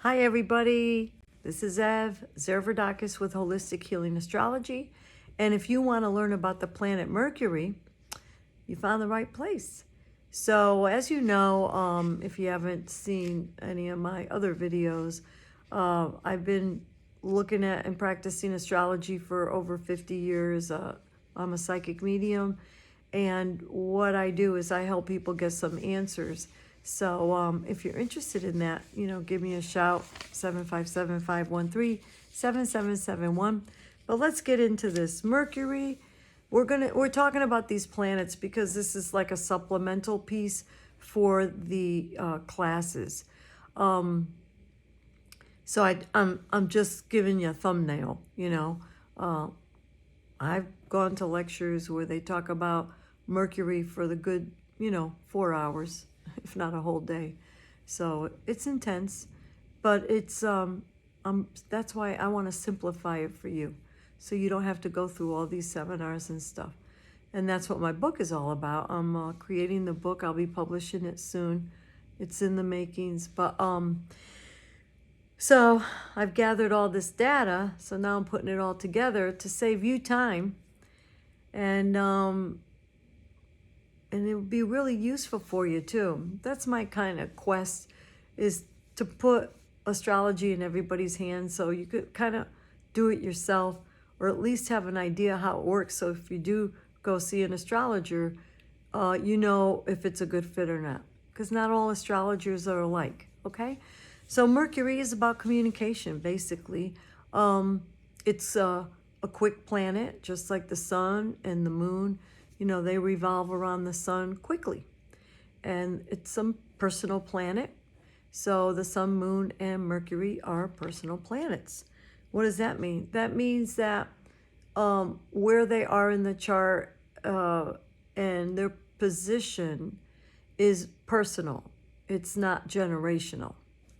Hi everybody, this is Zervoudakis with Holistic Healing Astrology. And if you want to learn about the planet Mercury, you found the right place. So as you know, if you haven't seen any of my other videos, I've been looking at and practicing astrology for over 50 years. I'm a psychic medium, and what I do is I help people get some answers. So if you're interested in that, give me a shout, 757-513-7771. But let's get into this. Mercury, we're talking about these planets because this is like a supplemental piece for the classes. So I'm just giving you a thumbnail, I've gone to lectures where they talk about Mercury for the good, 4 hours, if not a whole day. So it's intense, but it's that's why I want to simplify it for you, so you don't have to go through all these seminars and stuff. And that's what my book is all about. I'm creating the book. I'll be publishing it soon. It's in the makings, but so I've gathered all this data, so now I'm putting it all together to save you time, and it would be really useful for you too. That's my kind of quest, is to put astrology in everybody's hands so you could kind of do it yourself, or at least have an idea how it works. So if you do go see an astrologer, you know if it's a good fit or not, because not all astrologers are alike, okay? So Mercury is about communication, basically. It's a quick planet, just like the sun and the moon. They revolve around the sun quickly. And it's some personal planet. So the sun, moon, and Mercury are personal planets. What does that mean? That means that where they are in the chart and their position is personal. It's not generational.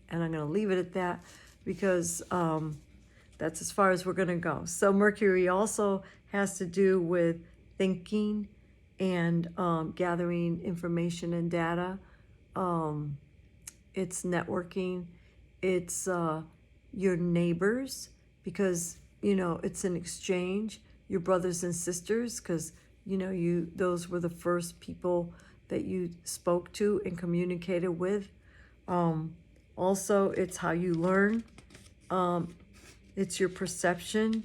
And I'm going to leave it at that because that's as far as we're going to go. So Mercury also has to do with thinking and gathering information and data. It's networking. It's your neighbors, because it's an exchange. Your brothers and sisters, because those were the first people that you spoke to and communicated with. Also, it's how you learn. It's your perception.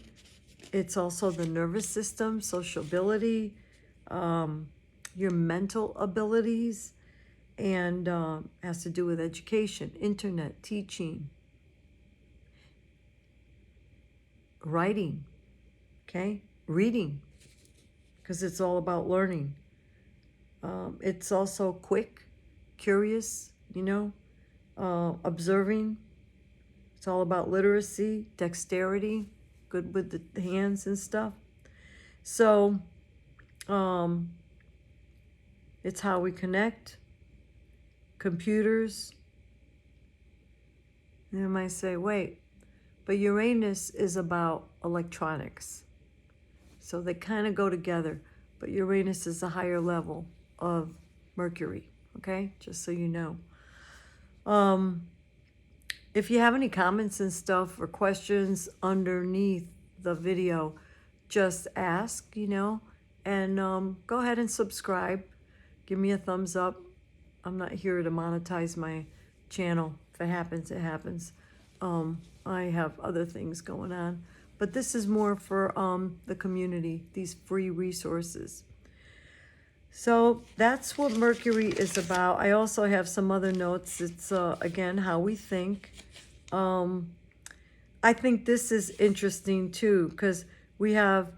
It's also the nervous system, sociability, your mental abilities, and has to do with education, internet, teaching, writing, okay? Reading, because it's all about learning. It's also quick, curious, observing. It's all about literacy, dexterity, good with the hands and stuff. So it's how we connect. Computers. And you might say, wait, but Uranus is about electronics. So they kind of go together, but Uranus is a higher level of Mercury, okay? Just so you know. If you have any comments and stuff or questions underneath the video, just ask, and go ahead and subscribe. Give me a thumbs up. I'm not here to monetize my channel. If it happens, it happens. I have other things going on, but this is more for the community, these free resources. So that's what Mercury is about. I also have some other notes. It's, again, how we think. I think this is interesting too, because we have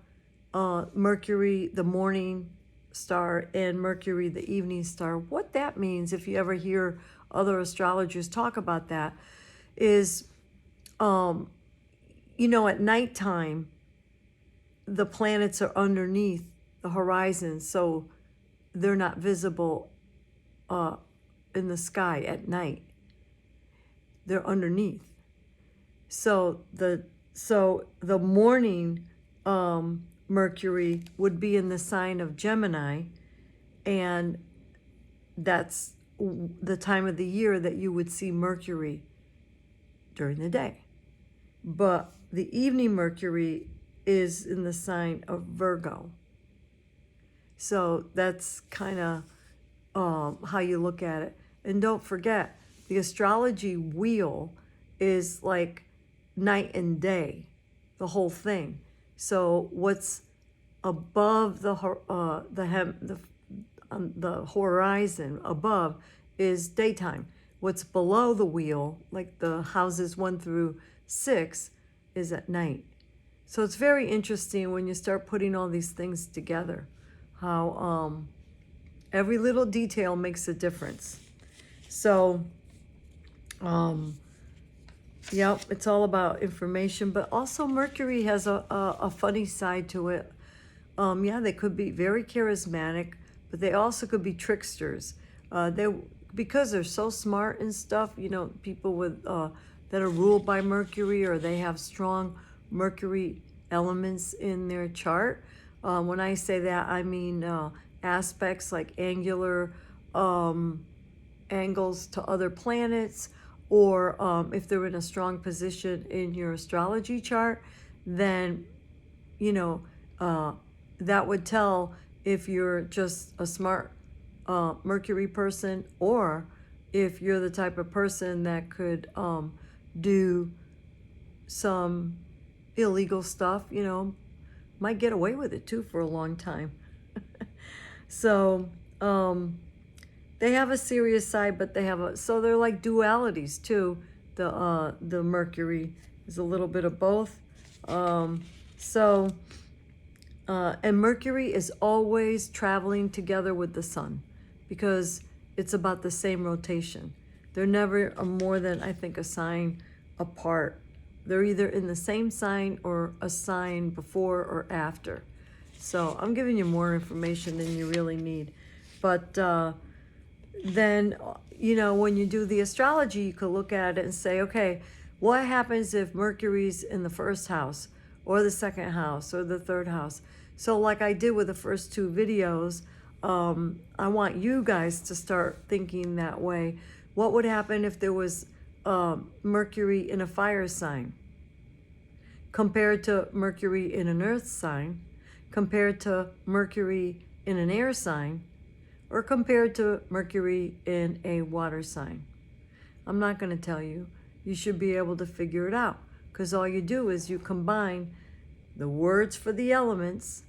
Mercury, the morning star, and Mercury, the evening star. What that means, if you ever hear other astrologers talk about that, is, at nighttime, the planets are underneath the horizon, so they're not visible in the sky at night. They're underneath. So the morning Mercury would be in the sign of Gemini, and that's the time of the year that you would see Mercury during the day. But the evening Mercury is in the sign of Virgo. So that's kind of how you look at it. And don't forget, the astrology wheel is like night and day, the whole thing. So what's above the horizon above is daytime. What's below the wheel, like the houses 1 through 6, is at night. So it's very interesting when you start putting all these things together, how every little detail makes a difference. So, yep, it's all about information, but also Mercury has a funny side to it. Yeah, they could be very charismatic, but they also could be tricksters. Because they're so smart and stuff, you know, people with that are ruled by Mercury, or they have strong Mercury elements in their chart. When I say that, I mean aspects like angular angles to other planets, or if they're in a strong position in your astrology chart, then, you know, that would tell if you're just a smart Mercury person, or if you're the type of person that could do some illegal stuff, you know, might get away with it too for a long time. So they have a serious side, but they have so they're like dualities too. The Mercury is a little bit of both. And Mercury is always traveling together with the sun, because it's about the same rotation. They're never more than, I think, a sign apart. They're either in the same sign or a sign before or after. So I'm giving you more information than you really need. But then, you know, when you do the astrology, you could look at it and say, okay, what happens if Mercury's in the first house, or the second house, or the third house? So like I did with the first 2 videos, I want you guys to start thinking that way. What would happen if there was Mercury in a fire sign compared to Mercury in an earth sign, compared to Mercury in an air sign, or compared to Mercury in a water sign? I'm not going to tell you. You should be able to figure it out, because all you do is you combine the words for the elements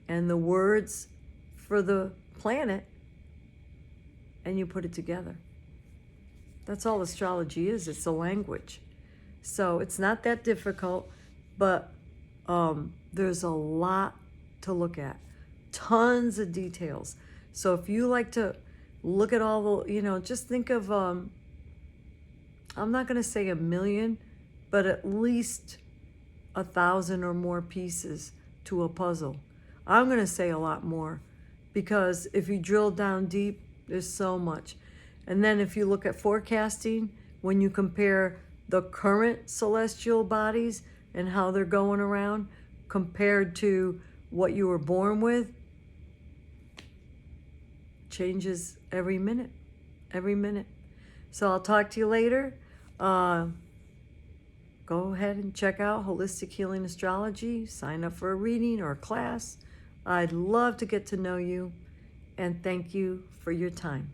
and the words for the planet, and you put it together. That's all astrology is. It's a language. So it's not that difficult, but there's a lot to look at. Tons of details. So if you like to look at all the, you know, just think of, I'm not going to say 1 million, but at least 1,000 or more pieces to a puzzle. I'm going to say a lot more, because if you drill down deep, there's so much. And then if you look at forecasting, when you compare the current celestial bodies and how they're going around compared to what you were born with, changes every minute. So I'll talk to you later. Go ahead and check out Holistic Healing Astrology. Sign up for a reading or a class. I'd love to get to know you, and thank you for your time.